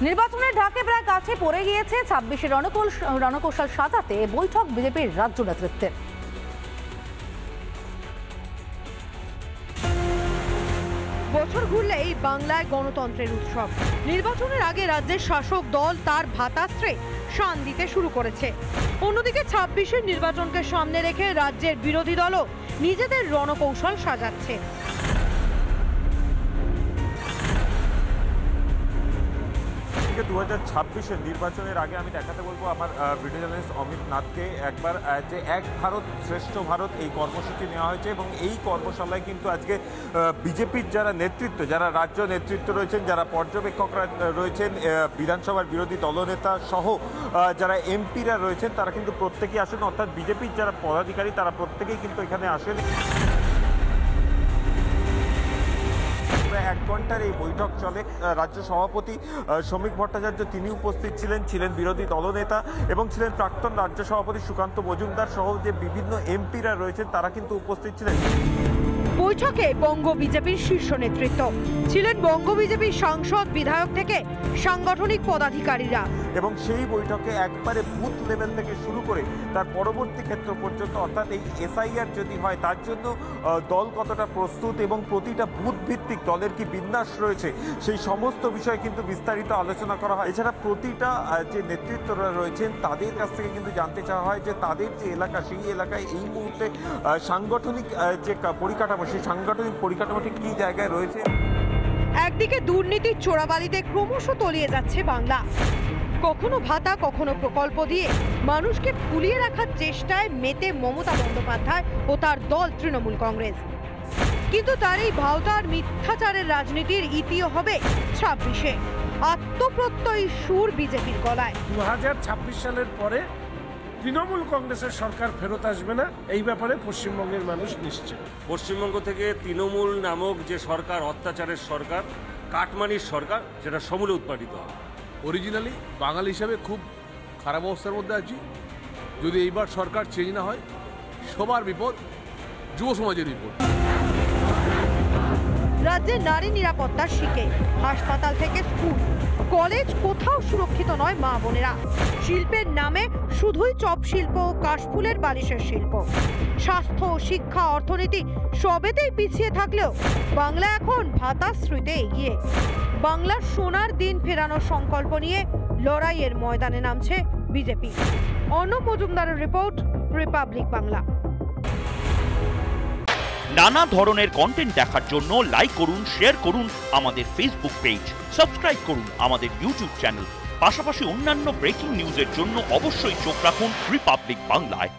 নির্বাচনের ঢাকে প্রায় কাছে পড়ে গিয়েছে ২৬ রণকৌশল সাজাতে বৈঠক বিজেপির রাজ্য নেতৃত্বের। বছর ঘুরলেই বাংলায় গণতন্ত্রের উৎসব। নির্বাচনের আগে রাজ্যের শাসক দল তার ভাতাস্ত্রে শান দিতে শুরু করেছে। অন্যদিকে ২৬-এর নির্বাচনকে সামনে রেখে রাজ্যের বিরোধী দলও নিজেদের রণকৌশল সাজাচ্ছে। 2026-এর নির্বাচনের আগে আমি দেখাতে বলবো আমার ভিডিও জার্নালিস্ট অমিত নাথকে একবার যে এক ভারত শ্রেষ্ঠ ভারত এই কর্মসূচি নেওয়া হয়েছে এবং এই কর্মশালায় কিন্তু আজকে বিজেপির যারা নেতৃত্ব, যারা রাজ্য নেতৃত্ব রয়েছেন, যারা পর্যবেক্ষকরা রয়েছেন, বিধানসভার বিরোধী দলনেতা সহ যারা এমপিরা রয়েছেন, তারা কিন্তু প্রত্যেকেই আসেন, অর্থাৎ বিজেপির যারা পদাধিকারী তারা প্রত্যেকেই কিন্তু এখানে আসেন। 1 ঘন্টার এই বৈঠক চলে। রাজ্য সভাপতি শ্রমিক ভট্টাচার্য তিনি উপস্থিত ছিলেন বিরোধী দলনেতা এবং ছিলেন প্রাক্তন রাজ্য সভাপতি সুকান্ত মজুমদার সহ যে বিভিন্ন এমপিরা রয়েছেন তারা কিন্তু উপস্থিত ছিলেন। বৈঠকে বঙ্গ বিজেপির শীর্ষ নেতৃত্ব ছিলেন, বঙ্গ বিজেপির সাংসদ বিধায়ক থেকে সাংগঠনিক পদাধিকারীরা এবং সেই বৈঠকে একবারে বুথ লেভেল থেকে শুরু করে তার পরবর্তী ক্ষেত্র পর্যন্ত, অর্থাৎ এই এসআইআর যদি হয় তার জন্য দল কতটা প্রস্তুত এবং প্রতিটা বুথ ভিত্তিক দলের কি বিন্যাস রয়েছে সেই সমস্ত বিষয় কিন্তু বিস্তারিত আলোচনা করা হয়। এছাড়া প্রতিটা যে নেতৃত্বরা রয়েছেন তাদের কাছ থেকে কিন্তু জানতে চাওয়া হয় যে তাদের যে এলাকা সেই এলাকায় এই মুহূর্তে সাংগঠনিক যে পরিকাঠামো সেই সাংগঠনিক পরিকাঠামোটি কী জায়গায় রয়েছে। একদিকে দুর্নীতির চোরাবালিতে ক্রমশ তলিয়ে যাচ্ছে বাংলা, কখনো ভাতা কখনো প্রকল্প দিয়ে মানুষকে ফুলিয়ে রাখার চেষ্টায় মেতে মমতা বন্দ্যোপাধ্যায় ও তার দল তৃণমূল কংগ্রেস। কিন্তু তার এই ভাওতার মিথ্যাচারের রাজনীতির ইতিও হবে ২৬-এ। আত্মপ্রত্যয়ী সুর বিজেপির গলায়। ২০২৬ সালের পরে তৃণমূল কংগ্রেসের সরকার ফেরত আসবে না, এই ব্যাপারে পশ্চিমবঙ্গের মানুষ নিশ্চিত। পশ্চিমবঙ্গ থেকে তৃণমূল নামক যে সরকার, অত্যাচারের সরকার, কাটমানির সরকার, সেটা সমূলে উৎপাটিত হবে। অরিজিনালি বাঙালি হিসাবে খুব খারাপ অবস্থার মধ্যে আছি। যদি এইবার সরকার চেঞ্জ না হয় সবার বিপদ, যুব সমাজের বিপদ। রাজ্যে নারী নিরাপত্তার শিকে হাসপাতাল থেকে স্কুল কলেজ কোথাও সুরক্ষিত নয় মা বোনেরা। শিল্পের নামে শুধুই চপ শিল্প ও কাশফুলের বালিশের শিল্প। স্বাস্থ্য, শিক্ষা, অর্থনীতি সবেতেই পিছিয়ে থাকলেও বাংলা এখন ভাতাশ্রীতে এগিয়ে। বাংলার সোনার দিন ফেরানোর সংকল্প নিয়ে লড়াইয়ের ময়দানে নামছে বিজেপি। অর্ণব মজুমদারের রিপোর্ট, রিপাবলিক বাংলা। নানা ধরনের কন্টেন্ট দেখার জন্য লাইক করুন, শেয়ার করুন আমাদের ফেসবুক পেজ, সাবস্ক্রাইব করুন আমাদের ইউটিউব চ্যানেল। পাশাপাশি অন্যান্য ব্রেকিং নিউজের জন্য অবশ্যই চোখ রাখুন রিপাবলিক বাংলায়।